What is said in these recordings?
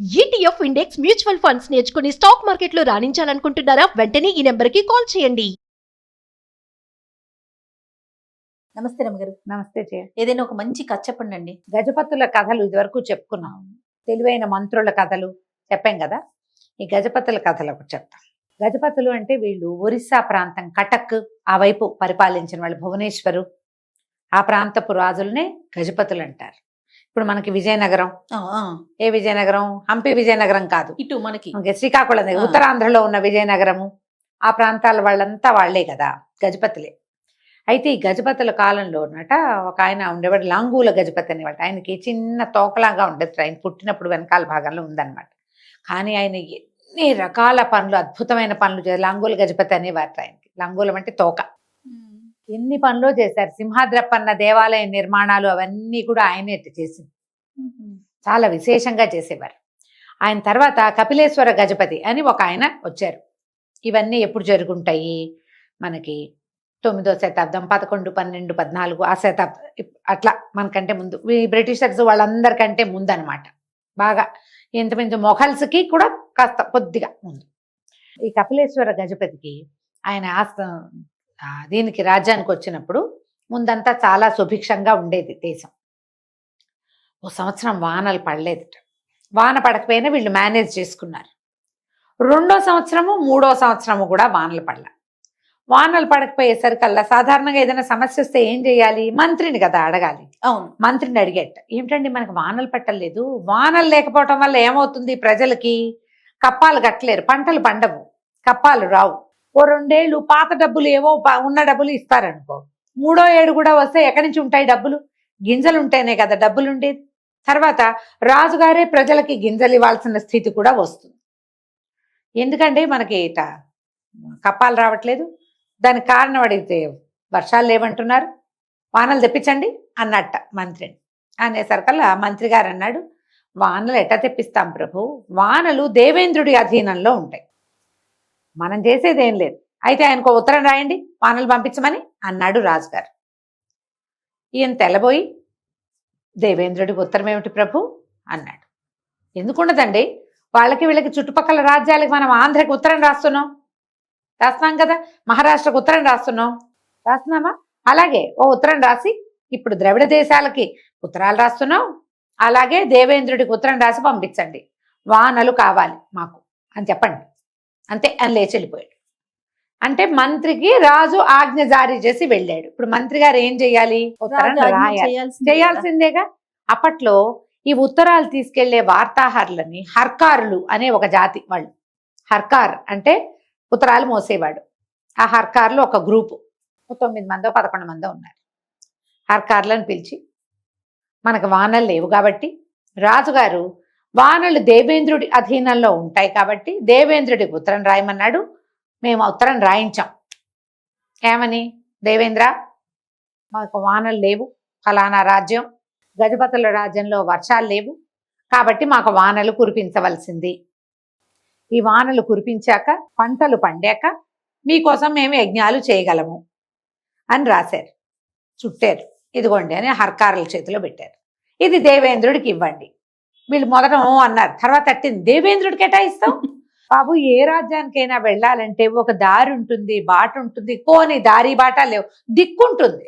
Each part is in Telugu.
ఈటీఎఫ్ ఇండెక్స్ మ్యూచువల్ ఫండ్స్ నేర్చుకుని స్టాక్ మార్కెట్లో రాణించాలనుకుంటున్నారా? వెంటనే ఈ నెంబర్కి కాల్ చేయండి. నమస్తే రమ్మగారు. నమస్తే జయ. ఏదైనా ఒక మంచి కథ చెప్పండి అండి. గజపతుల కథలు ఇదివరకు చెప్పుకున్నాం. తెలివైన మంత్రుల కథలు చెప్పాం కదా. ఈ గజపతుల కథలు ఒకటి చెప్తాం. గజపతులు అంటే వీళ్ళు ఒరిస్సా ప్రాంతం కటక్ ఆ వైపు పరిపాలించిన వాళ్ళు. భువనేశ్వరు ఆ ప్రాంతపు రాజులనే గజపతులు అంటారు. ఇప్పుడు మనకి విజయనగరం, ఏ విజయనగరం? హంపి విజయనగరం కాదు, ఇటు మనకి శ్రీకాకుళం దగ్గర ఉత్తరాంధ్రలో ఉన్న విజయనగరము, ఆ ప్రాంతాల వాళ్ళంతా వాళ్లే కదా గజపతులే. అయితే ఈ గజపతుల కాలంలో ఉన్నట ఒక ఆయన ఉండేవాడు, లాంగూల గజపతి అనేవాడు. ఆయనకి చిన్న తోకలాగా ఉండేది, ఆయన పుట్టినప్పుడు వెనకాల భాగంలో ఉందన్నమాట. కానీ ఆయన ఎన్ని రకాల పనులు, అద్భుతమైన పనులు చేశారు. లాంగూల గజపతి అనేవారు ఆయనకి. లాంగూలం అంటే తోక. ఎన్ని పనులు చేశారు. సింహాద్రప్పన్న దేవాలయ నిర్మాణాలు అవన్నీ కూడా ఆయనే చేసింది. చాలా విశేషంగా చేసేవారు. ఆయన తర్వాత కపిలేశ్వర గజపతి అని ఒక ఆయన వచ్చారు. ఇవన్నీ ఎప్పుడు జరుగుంటాయి? మనకి 9వ శతాబ్దం, 11, 12, 14 ఆ శతాబ్దం, అట్లా మనకంటే ముందు. ఈ బ్రిటిషర్స్ వాళ్ళందరికంటే ముందు అనమాట. బాగా ఇంతమంది మొఘల్స్కి కూడా కాస్త కొద్దిగా ముందు. ఈ కపిలేశ్వర గజపతికి ఆయన దీనికి రాజ్యానికి వచ్చినప్పుడు ముందంతా చాలా సుభిక్షంగా ఉండేది దేశం. ఓ సంవత్సరం వానలు పడలేదట. వాన పడకపోయినా వీళ్ళు మేనేజ్ చేసుకున్నారు. 2వ సంవత్సరము 3వ సంవత్సరము కూడా వానలు పడల. వానలు పడకపోయేసరికల్లా సాధారణంగా ఏదైనా సమస్య వస్తే ఏం చేయాలి? మంత్రిని కదా అడగాలి. అవును, మంత్రిని అడిగేట, ఏమిటండి మనకు వానలు పట్టలేదు, వానలు లేకపోవటం వల్ల ఏమవుతుంది? ప్రజలకి కప్పాలు కట్టలేరు, పంటలు పండవు, కప్పాలు రావు. ఓ 2 ఏళ్ళు పాత డబ్బులు ఏవో ఉన్న డబ్బులు ఇస్తారనుకో, 3వ ఏడు కూడా వస్తే ఎక్కడి నుంచి ఉంటాయి డబ్బులు? గింజలు ఉంటేనే కదా డబ్బులు ఉండేది. తర్వాత రాజుగారే ప్రజలకి గింజలు ఇవ్వాల్సిన స్థితి కూడా వస్తుంది. ఎందుకంటే మనకి కప్పాలు రావట్లేదు. దానికి కారణం అడిగితే వర్షాలు లేవంటున్నారు, వానలు తెప్పించండి అన్నట్ట మంత్రిని. అనేసరికల్లా మంత్రి గారు అన్నాడు, వానలు ఎట్లా తెప్పిస్తాం ప్రభు, వానలు దేవేంద్రుడి అధీనంలో ఉంటాయి, మనం చేసేదేం లేదు. అయితే ఆయనకు ఉత్తరం రాయండి, వానలు పంపించమని అన్నాడు రాజుగారు. ఈయన తెల్లబోయి, దేవేంద్రుడికి ఉత్తరం ఏమిటి ప్రభు అన్నాడు. ఎందుకుండదండి, వాళ్ళకి వీళ్ళకి చుట్టుపక్కల రాజ్యాలకి మనం ఆంధ్రకి ఉత్తరం రాస్తున్నాం కదా, మహారాష్ట్రకు ఉత్తరం రాస్తున్నామా? అలాగే ఓ ఉత్తరం రాసి, ఇప్పుడు ద్రవిడ దేశాలకి ఉత్తరాలు రాస్తున్నాం, అలాగే దేవేంద్రుడికి ఉత్తరం రాసి పంపించండి, వానలు కావాలి మాకు అని చెప్పండి. అంతే అని లేచి వెళ్ళిపోయాడు. అంటే మంత్రికి రాజు ఆజ్ఞ జారీ చేసి వెళ్ళాడు. ఇప్పుడు మంత్రి గారు ఏం చెయ్యాలి? ఉత్తరం చేయాల్సిందేగా. అప్పట్లో ఈ ఉత్తరాలు తీసుకెళ్లే వార్తాహరులని హర్కారులు అనే ఒక జాతి వాళ్ళు. హర్కార్ అంటే ఉత్తరాలు మోసేవాడు. ఆ హర్కార్లు ఒక గ్రూపు, 9 మందో 11 మందో ఉన్నారు. హర్కార్లను పిలిచి, మనకు వానలు లేవు కాబట్టి రాజుగారు వానలు దేవేంద్రుడి అధీనంలో ఉంటాయి కాబట్టి దేవేంద్రుడికి ఉత్తరం రాయమన్నాడు. మేము ఉత్తరం రాయించాం. ఏమని? దేవేంద్ర, మాకు వానలు లేవు, ఫలానా రాజ్యం గజపతుల రాజ్యంలో వర్షాలు లేవు కాబట్టి మాకు వానలు కురిపించవలసింది. ఈ వానలు కురిపించాక పంటలు పండాక మీకోసం మేము యజ్ఞాలు చేయగలము అని రాశారు. చుట్టారు. ఇదిగోండి అని హర్కారుల చేతిలో పెట్టారు. ఇది దేవేంద్రుడికి ఇవ్వండి. వీళ్ళు మొదట అన్నారు, తర్వాత అట్టింది, దేవేంద్రుడికి కేటాయిస్తాం బాబు. ఏ రాజ్యానికైనా వెళ్ళాలంటే ఒక దారి ఉంటుంది, బాట ఉంటుంది. పోని దారి బాట లేవు, దిక్కుంటుంది.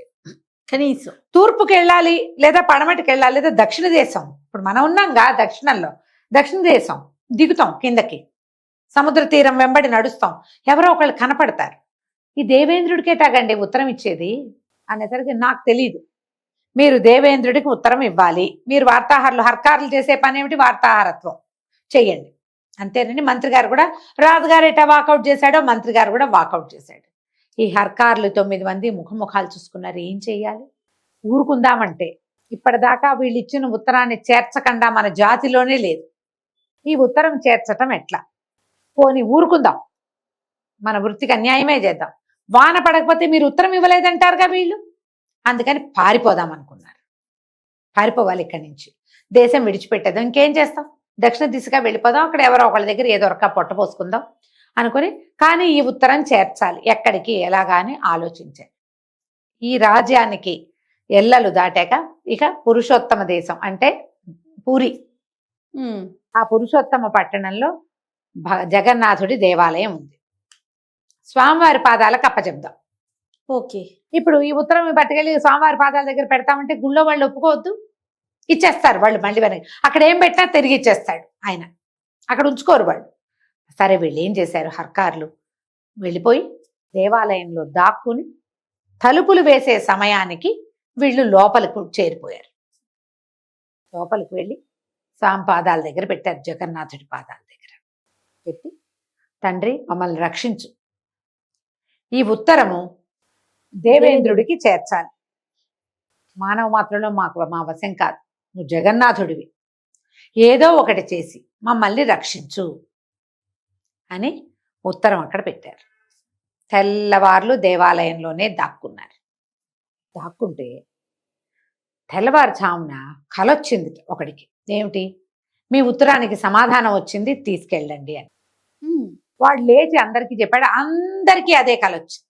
కనీసం తూర్పుకి వెళ్ళాలి, లేదా పడమటికి వెళ్ళాలి, లేదా దక్షిణ దేశం. ఇప్పుడు మనం ఉన్నాంగా దక్షిణంలో, దక్షిణ దేశం దిగుతాం, కిందకి సముద్ర తీరం వెంబడి నడుస్తాం, ఎవరో ఒకళ్ళు కనపడతారు. ఈ దేవేంద్రుడికేటాగండి ఉత్తరం ఇచ్చేది అనేసరికి నాకు తెలీదు, మీరు దేవేంద్రుడికి ఉత్తరం ఇవ్వాలి. మీరు వార్తాహరులు, హర్కారులు చేసే పని ఏమిటి? వార్తాహరత్వం చెయ్యండి అంతేనండి. మంత్రి గారు కూడా, రాజుగారు ఎటా వాకౌట్ చేశాడో మంత్రి గారు కూడా వాకౌట్ చేశాడు. ఈ హర్కారులు 9 మంది ముఖముఖాలు చూసుకున్నారు. ఏం చెయ్యాలి? ఊరుకుందామంటే ఇప్పటిదాకా వీళ్ళు ఇచ్చిన ఉత్తరాన్ని చేర్చకుండా మన జాతిలోనే లేదు. ఈ ఉత్తరం చేర్చటం ఎట్లా? పోని ఊరుకుందాం, మన వృత్తికి అన్యాయమే చేద్దాం. వాన పడకపోతే మీరు ఉత్తరం ఇవ్వలేదంటారుగా వీళ్ళు, అందుకని పారిపోదాం అనుకున్నారు. పారిపోవాలి ఇక్కడి నుంచి, దేశం విడిచిపెట్టేద్దాం, ఇంకేం చేస్తాం, దక్షిణ దిశగా వెళ్ళిపోదాం, అక్కడ ఎవరో ఒకళ్ళ దగ్గర ఏదో ఒక పొట్ట పోసుకుందాం అనుకుని. కానీ ఈ ఉత్తరం చేర్చాలి, ఎక్కడికి ఎలాగా అని ఆలోచించారు. ఈ రాజ్యానికి ఎల్లలు దాటాక ఇక పురుషోత్తమ దేశం అంటే పూరి, ఆ పురుషోత్తమ పట్టణంలో జగన్నాథుడి దేవాలయం ఉంది. స్వామివారి పాదాలకు అప్పచెప్దాం. ఓకే. ఇప్పుడు ఈ ఉత్తరం పట్టుకెళ్ళి స్వామివారి పాదాల దగ్గర పెడతామంటే గుళ్ళో వాళ్ళు ఒప్పుకోవద్దు, ఇచ్చేస్తారు వాళ్ళు. మళ్ళీ వెనక్కి అక్కడ ఏం పెట్టినా తిరిగి ఇచ్చేస్తాడు ఆయన, అక్కడ ఉంచుకోరు వాళ్ళు. సరే వీళ్ళు ఏం చేశారు, హర్కార్లు వెళ్ళిపోయి దేవాలయంలో దాక్కుని తలుపులు వేసే సమయానికి వీళ్ళు లోపలికి చేరిపోయారు. లోపలికి వెళ్ళి స్వామి పాదాల దగ్గర పెట్టారు, జగన్నాథుడి పాదాల దగ్గర పెట్టి, తండ్రి మమ్మల్ని రక్షించు, ఈ ఉత్తరము దేవేంద్రుడికి చేర్చాలి, మానవ మాత్రంలో మా వశం కాదు, నువ్వు జగన్నాథుడివి, ఏదో ఒకటి చేసి మమ్మల్ని రక్షించు అని ఉత్తరం అక్కడ పెట్టారు. తెల్లవార్లు దేవాలయంలోనే దాక్కున్నారు. దాక్కుంటే తెల్లవారుజామున కలొచ్చింది ఒకడికి. ఏమిటి, మీ ఉత్తరానికి సమాధానం వచ్చింది, తీసుకెళ్ళండి అని. వాడు లేచి అందరికీ చెప్పాడు. అందరికీ అదే కలొచ్చింది,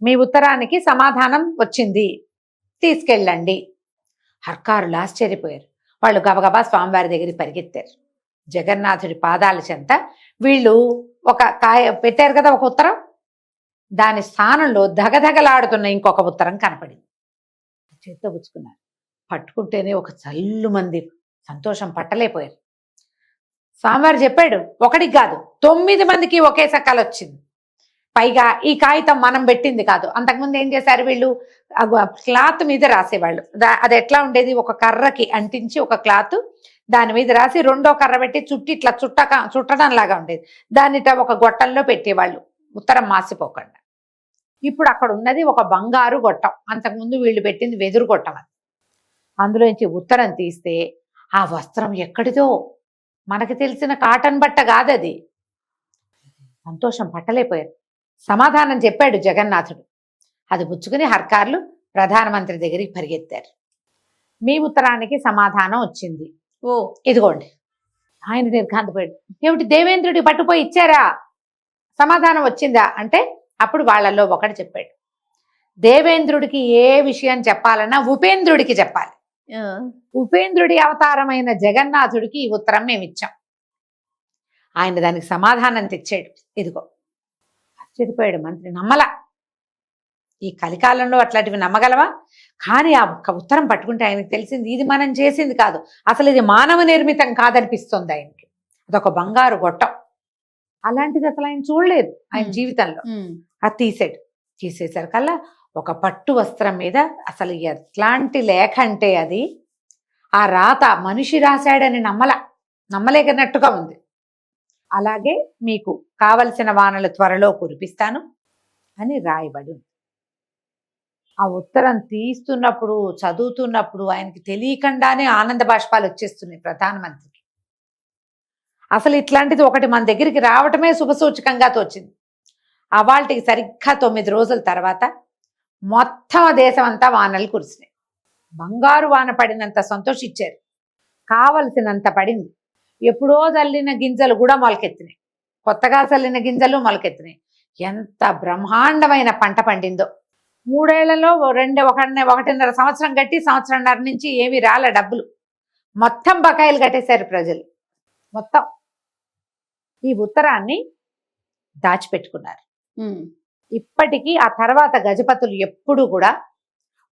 మీ ఉత్తరానికి సమాధానం వచ్చింది, తీసుకెళ్ళండి. హర్కారులు ఆశ్చర్యపోయారు. వాళ్ళు గబగబా స్వామివారి దగ్గరికి పరిగెత్తారు. జగన్నాథుడి పాదాల చెంత వీళ్ళు ఒక కాయ పెట్టారు కదా, ఒక ఉత్తరం, దాని స్థానంలో ధగధగలాడుతున్న ఇంకొక ఉత్తరం కనపడింది. చేత్తో పుచ్చుకున్నారు. పట్టుకుంటేనే ఒక చల్లు మంది సంతోషం పట్టలేకపోయారు. స్వామివారు చెప్పాడు, ఒకటికి కాదు 9 మందికి ఒకే సకాలు వచ్చింది. పైగా ఈ కాగితం మనం పెట్టింది కాదు. అంతకుముందు ఏం చేశారు వీళ్ళు, క్లాత్ మీద రాసేవాళ్ళు. అది ఎట్లా ఉండేది, ఒక కర్రకి అంటించి ఒక క్లాత్ దాని మీద రాసి రెండో కర్ర పెట్టి చుట్టి ఇట్లా చుట్టడం లాగా ఉండేది. దానిట ఒక గొట్టంలో పెట్టేవాళ్ళు, ఉత్తరం మాసిపోకుండా. ఇప్పుడు అక్కడ ఉన్నది ఒక బంగారు గొట్టం. అంతకుముందు వీళ్ళు పెట్టింది వెదురు గొట్టం. అది అందులోంచి ఉత్తరం తీస్తే ఆ వస్త్రం ఎక్కడిదో, మనకి తెలిసిన కాటన్ బట్ట కాదది. సంతోషం పట్టలేకపోయారు. సమాధానం చెప్పాడు జగన్నాథుడు. అది పుచ్చుకుని హర్కార్లు ప్రధానమంత్రి దగ్గరికి పరిగెత్తారు. మీ ఉత్తరానికి సమాధానం వచ్చింది, ఓ ఇదిగోండి. ఆయన నిర్ఘాంతపోయాడు. ఏమిటి, దేవేంద్రుడి పట్టుపోయి ఇచ్చారా, సమాధానం వచ్చిందా అంటే అప్పుడు వాళ్ళల్లో ఒకటి చెప్పాడు, దేవేంద్రుడికి ఏ విషయం చెప్పాలన్నా ఉపేంద్రుడికి చెప్పాలి. ఉపేంద్రుడి అవతారమైన జగన్నాథుడికి ఈ ఉత్తరం మేము ఇచ్చాం. ఆయన దానికి సమాధానం తెచ్చాడు, ఇదిగో. ఆశ్చర్యపోయాడు మంత్రి. నమ్మలా, ఈ కలికాలంలో అట్లాంటివి నమ్మగలవా? కానీ ఆ ఒక్క ఉత్తరం పట్టుకుంటే ఆయనకు తెలిసింది ఇది మనం చేసింది కాదు, అసలు ఇది మానవ నిర్మితం కాదనిపిస్తుంది ఆయనకి. అదొక బంగారు గొట్టం. అలాంటిది అసలు ఆయన చూడలేదు ఆయన జీవితంలో. అది తీసాడు. తీసేసరికల్లా ఒక పట్టు వస్త్రం మీద అసలు ఎట్లాంటి లేఖ అంటే అది, ఆ రాత మనిషి రాశాడని నమ్మలేకనట్టుగా ఉంది. అలాగే మీకు కావలసిన వానలు త్వరలో కురిపిస్తాను అని రాయబడి ఉంది. ఆ ఉత్తరం తీస్తున్నప్పుడు చదువుతున్నప్పుడు ఆయనకి తెలియకుండానే ఆనంద బాష్పాలు వచ్చేస్తున్నాయి ప్రధానమంత్రికి. అసలు ఇట్లాంటిది ఒకటి మన దగ్గరికి రావటమే శుభసూచకంగా తోచింది. అవాల్టికి సరిగ్గా 9 రోజుల తర్వాత మొత్తం దేశం అంతా వానలు కురిసినాయి. బంగారు వాన పడినంత సంతోషించారు. కావలసినంత పడింది. ఎప్పుడో చల్లిన గింజలు కూడా మొలకెత్తినాయి, కొత్తగా చల్లిన గింజలు మొలకెత్తినాయి. ఎంత బ్రహ్మాండమైన పంట పండిందో. 3 ఏళ్లలో 1.5 సంవత్సరం కట్టి సంవత్సరంన్నర నుంచి ఏమీ రాలే డబ్బులు. మొత్తం బకాయిలు కట్టేశారు ప్రజలు మొత్తం. ఈ ఉత్తరాన్ని దాచిపెట్టుకున్నారు. ఇప్పటికీ ఆ తర్వాత గజపతులు ఎప్పుడు కూడా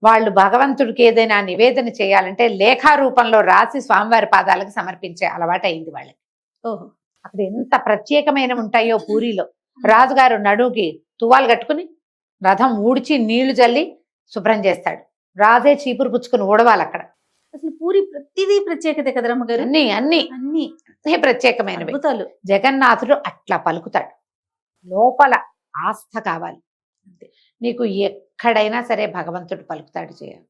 వాళ్ళు భగవంతుడికి ఏదైనా నివేదన చేయాలంటే లేఖా రూపంలో రాసి స్వామివారి పాదాలకు సమర్పించే అలవాటు అయింది వాళ్ళకి. ఓహో, అక్కడ ఎంత ప్రత్యేకమైనవి ఉంటాయో. పూరిలో రాజుగారు నడువుకి తువ్వాలు కట్టుకుని రథం ఊడ్చి నీళ్లు జల్లి శుభ్రం చేస్తాడు. రాజే చీపురు పుచ్చుకుని ఊడవాలి అక్కడ. అసలు పూరి ప్రతిదీ ప్రత్యేకత కదా రమ్మగారు. అన్ని అన్ని అన్ని ప్రత్యేకమైనవి. అద్భుతాలు. జగన్నాథుడు అట్లా పలుకుతాడు. లోపల ఆస్థ కావాలి అంతే. నీకు ఎక్కడైనా సరే భగవంతుడు పలుకుతాడు చేయాలి.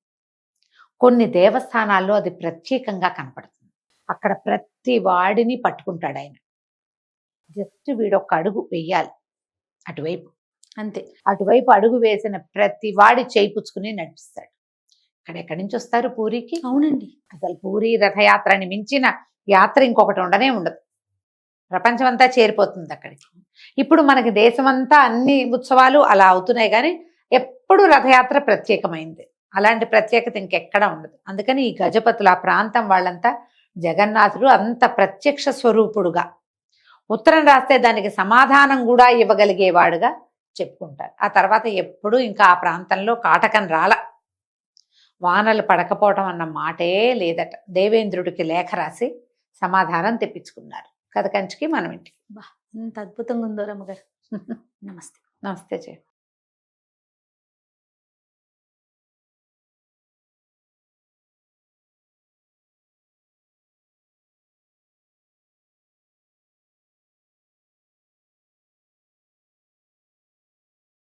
కొన్ని దేవస్థానాల్లో అది ప్రత్యేకంగా కనపడుతుంది. అక్కడ ప్రతి వాడిని పట్టుకుంటాడు ఆయన. జస్ట్ వీడొక్క అడుగు వెయ్యాలి అటువైపు, అంతే. అటువైపు అడుగు వేసిన ప్రతి వాడి చేయి పుచ్చుకుని నడిపిస్తాడు. ఎక్కడి నుంచి వస్తారు పూరికి? అవునండి, అసలు పూరి రథయాత్రని మించిన యాత్ర ఇంకొకటి ఉండనే ఉండదు. ప్రపంచం అంతా చేరిపోతుంది అక్కడికి. ఇప్పుడు మనకి దేశమంతా అన్ని ఉత్సవాలు అలా అవుతున్నాయి, కానీ ఎప్పుడు రథయాత్ర ప్రత్యేకమైంది. అలాంటి ప్రత్యేకత ఇంకెక్కడా ఉండదు. అందుకని ఈ గజపతులు ఆ ప్రాంతం వాళ్ళంతా జగన్నాథుడు అంత ప్రత్యక్ష స్వరూపుడుగా, ఉత్తరం రాస్తే దానికి సమాధానం కూడా ఇవ్వగలిగేవాడుగా చెప్పుకుంటారు. ఆ తర్వాత ఎప్పుడూ ఇంకా ఆ ప్రాంతంలో కాటకం రాల, వానలు పడకపోవటం అన్న మాటే లేదట. దేవేంద్రుడికి లేఖ రాసి సమాధానం తెప్పించుకున్నారు కథ కంచికి మనం ఇంటికి. అంత అద్భుతంగా ఉందో రమ్మగారు. నమస్తే. నమస్తే జయ.